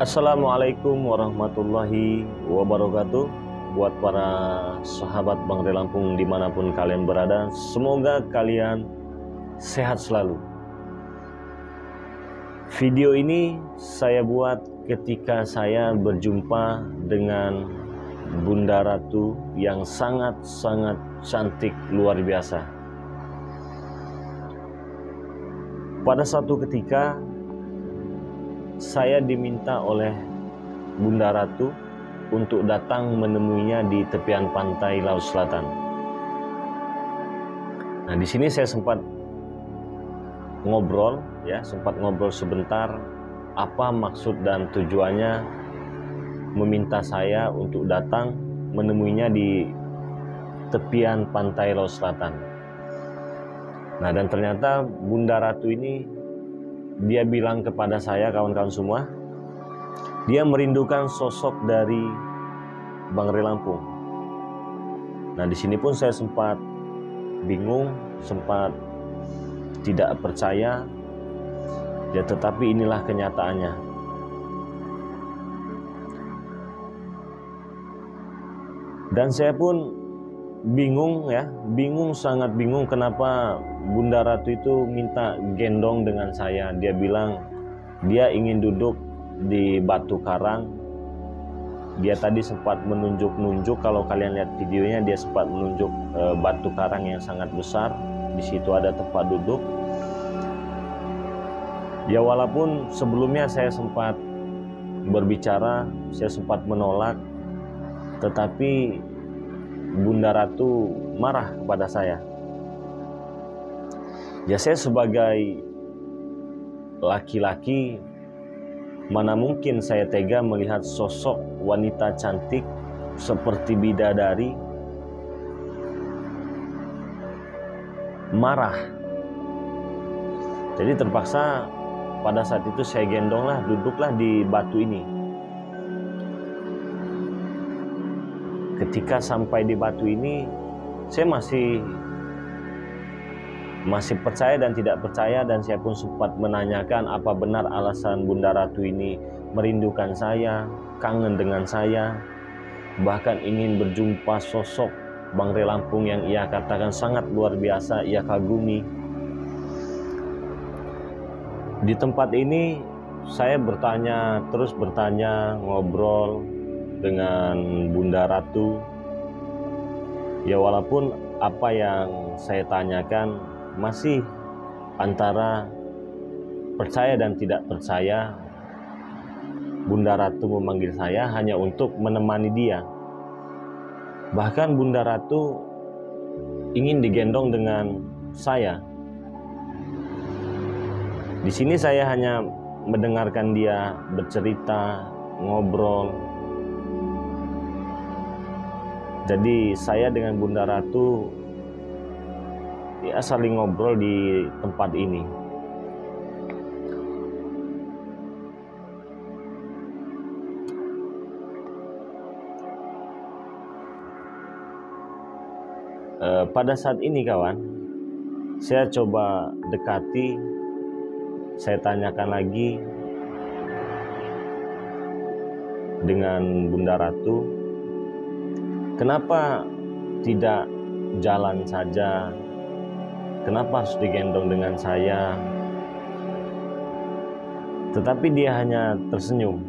Assalamualaikum warahmatullahi wabarakatuh. Buat para sahabat Bangre Lampung dimanapun kalian berada, semoga kalian sehat selalu. Video ini saya buat ketika saya berjumpa dengan Bunda Ratu yang sangat-sangat cantik luar biasa. Pada suatu ketika saya diminta oleh Bunda Ratu untuk datang menemuinya di tepian pantai Laut Selatan. Nah, di sini saya sempat ngobrol sebentar apa maksud dan tujuannya meminta saya untuk datang menemuinya di tepian pantai Laut Selatan. Nah, dan ternyata Bunda Ratu ini dia bilang kepada saya, kawan-kawan semua, dia merindukan sosok dari Bangre Lampung. Nah, di sini pun saya sempat bingung, sempat tidak percaya, ya tetapi inilah kenyataannya. Dan saya pun bingung, sangat bingung kenapa Bunda Ratu itu minta gendong dengan saya. Dia bilang dia ingin duduk di batu karang. Dia tadi sempat menunjuk-nunjuk, kalau kalian lihat videonya dia sempat menunjuk batu karang yang sangat besar. Di situ ada tempat duduk. Ya walaupun sebelumnya saya sempat berbicara, saya sempat menolak, tetapi Bunda Ratu marah kepada saya. Ya saya sebagai laki-laki, mana mungkin saya tega melihat sosok wanita cantik seperti bidadari marah. Jadi terpaksa pada saat itu saya gendonglah, duduklah di batu ini. Ketika sampai di batu ini, saya masih percaya dan tidak percaya, dan saya pun sempat menanyakan apa benar alasan Bunda Ratu ini merindukan saya, kangen dengan saya, bahkan ingin berjumpa sosok Bangre Lampung yang ia katakan sangat luar biasa, ia kagumi. Di tempat ini saya terus bertanya, ngobrol dengan Bunda Ratu. Ya walaupun apa yang saya tanyakan masih antara percaya dan tidak percaya. Bunda Ratu memanggil saya hanya untuk menemani dia. Bahkan Bunda Ratu ingin digendong dengan saya. Di sini saya hanya mendengarkan dia bercerita, ngobrol. Jadi saya dengan Bunda Ratu ya saling ngobrol di tempat ini. Pada saat ini kawan, saya coba dekati, saya tanyakan lagi dengan Bunda Ratu, kenapa tidak jalan saja? Kenapa harus digendong dengan saya? Tetapi dia hanya tersenyum.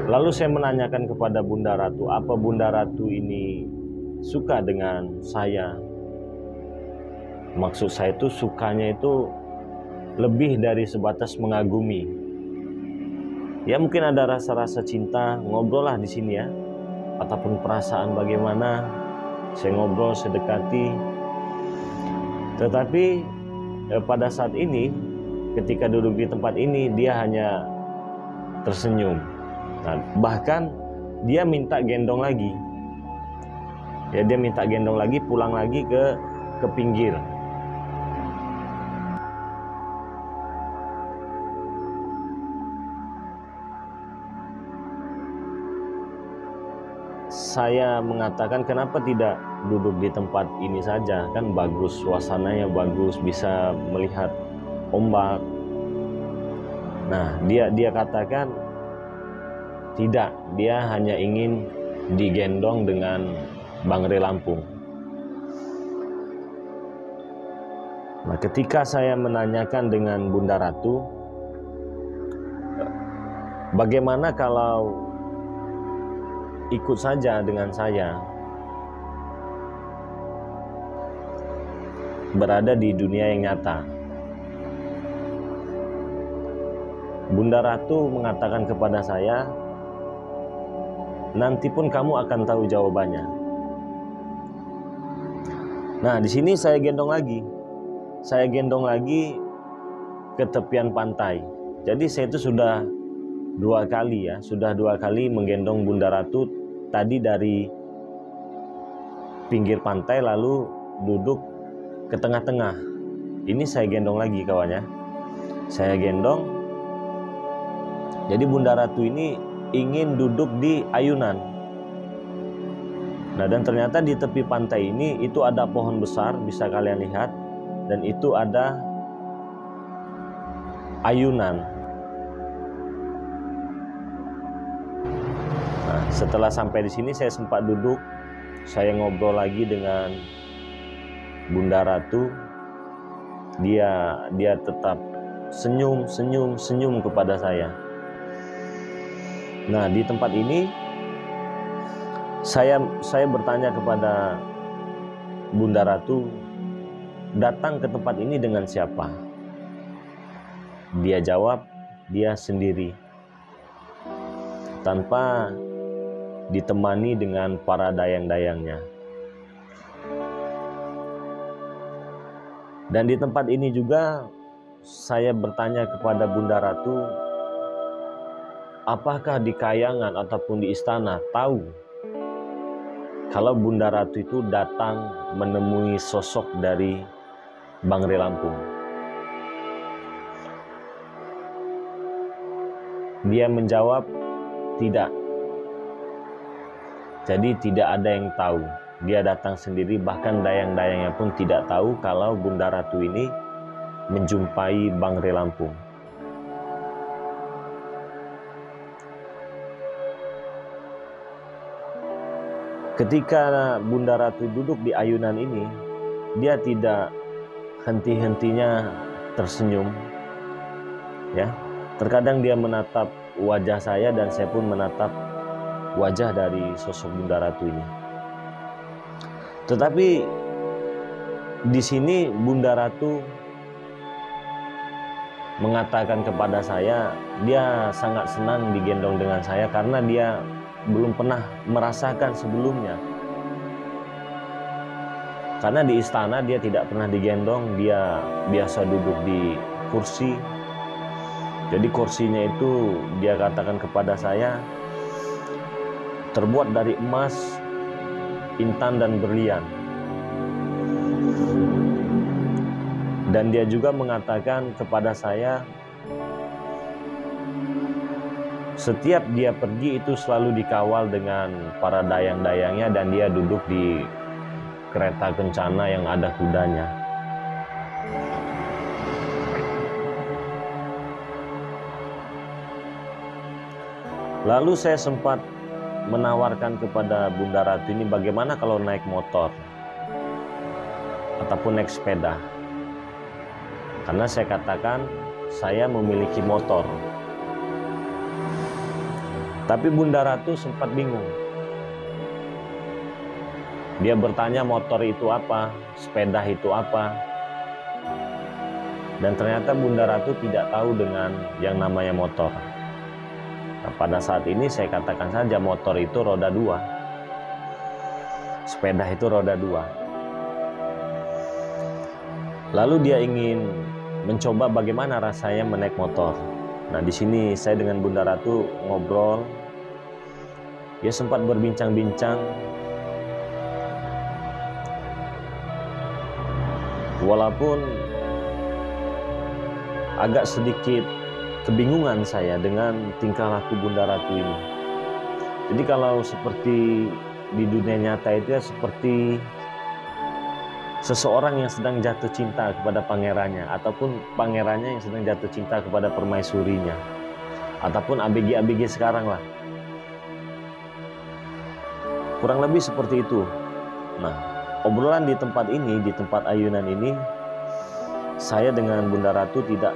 Lalu saya menanyakan kepada Bunda Ratu, apa Bunda Ratu ini suka dengan saya? Maksud saya itu sukanya itu lebih dari sebatas mengagumi. Ya mungkin ada rasa-rasa cinta, ngobrol lah di sini ya. Ataupun perasaan bagaimana, saya ngobrol, saya dekati. Tetapi pada saat ini, ketika duduk di tempat ini, dia hanya tersenyum. Nah, bahkan dia minta gendong lagi. Ya, dia minta gendong lagi, pulang lagi ke pinggir. saya mengatakan kenapa tidak duduk di tempat ini saja, kan bagus, suasananya bagus, bisa melihat ombak. Nah, dia katakan tidak, dia hanya ingin digendong dengan Bangre Lampung. Nah, ketika saya menanyakan dengan Bunda Ratu, bagaimana kalau ikut saja dengan saya berada di dunia yang nyata? Bunda Ratu mengatakan kepada saya, nanti pun kamu akan tahu jawabannya. Nah, di sini saya gendong lagi ke tepian pantai. Jadi saya itu sudah dua kali menggendong Bunda Ratu, tadi dari pinggir pantai lalu duduk ke tengah-tengah. Ini saya gendong lagi kawannya. Saya gendong. Jadi Bunda Ratu ini ingin duduk di ayunan. Nah, dan ternyata di tepi pantai ini itu ada pohon besar, bisa kalian lihat, dan itu ada ayunan. Nah, setelah sampai di sini saya sempat duduk, saya ngobrol lagi dengan Bunda Ratu. Dia tetap senyum kepada saya. Nah, di tempat ini saya bertanya kepada Bunda Ratu, datang ke tempat ini dengan siapa? Dia jawab, dia sendiri, tanpa ditemani dengan para dayang-dayangnya. Dan di tempat ini juga saya bertanya kepada Bunda Ratu, apakah di Kayangan ataupun di istana tahu kalau Bunda Ratu itu datang menemui sosok dari Bangre Lampung? Dia menjawab, tidak. Jadi tidak ada yang tahu. Dia datang sendiri, bahkan dayang-dayangnya pun tidak tahu kalau Bunda Ratu ini menjumpai Bangre Lampung. Ketika Bunda Ratu duduk di ayunan ini, dia tidak henti-hentinya tersenyum. Ya, terkadang dia menatap wajah saya dan saya pun menatap wajah dari sosok Bunda Ratu ini. Tetapi di sini Bunda Ratu mengatakan kepada saya, dia sangat senang digendong dengan saya karena dia belum pernah merasakan sebelumnya. Karena di istana dia tidak pernah digendong, dia biasa duduk di kursi. Jadi kursinya itu dia katakan kepada saya terbuat dari emas, intan dan berlian. Dan dia juga mengatakan kepada saya, setiap dia pergi itu selalu dikawal dengan para dayang-dayangnya dan dia duduk di kereta kencana yang ada kudanya. Lalu saya sempat menawarkan kepada Bunda Ratu ini, bagaimana kalau naik motor ataupun naik sepeda? Karena saya katakan saya memiliki motor. Tapi Bunda Ratu sempat bingung. Dia bertanya motor itu apa, sepeda itu apa. Dan ternyata Bunda Ratu tidak tahu dengan yang namanya motor. Nah, pada saat ini saya katakan saja motor itu roda 2. Sepeda itu roda 2. Lalu dia ingin mencoba bagaimana rasanya menaik motor. Nah, di sini saya dengan Bunda Ratu ngobrol. Dia sempat berbincang-bincang. Walaupun agak sedikit kebingungan saya dengan tingkah laku Bunda Ratu ini. Jadi kalau seperti di dunia nyata itu ya seperti seseorang yang sedang jatuh cinta kepada pangerannya, ataupun pangerannya yang sedang jatuh cinta kepada permaisurinya, ataupun ABG-ABG sekarang lah. Kurang lebih seperti itu. Nah, obrolan di tempat ini, di tempat ayunan ini, saya dengan Bunda Ratu tidak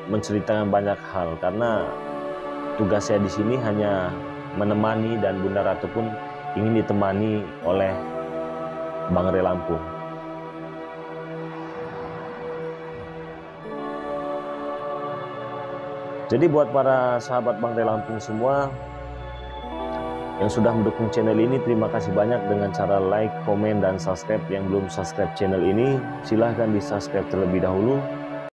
menceritakan banyak hal, karena tugas saya di sini hanya menemani, dan Bunda Ratu pun ingin ditemani oleh Bang Rey Lampung. Jadi buat para sahabat Bang Rey Lampung semua yang sudah mendukung channel ini, terima kasih banyak dengan cara like, komen, dan subscribe. Yang belum subscribe channel ini, silahkan di subscribe terlebih dahulu.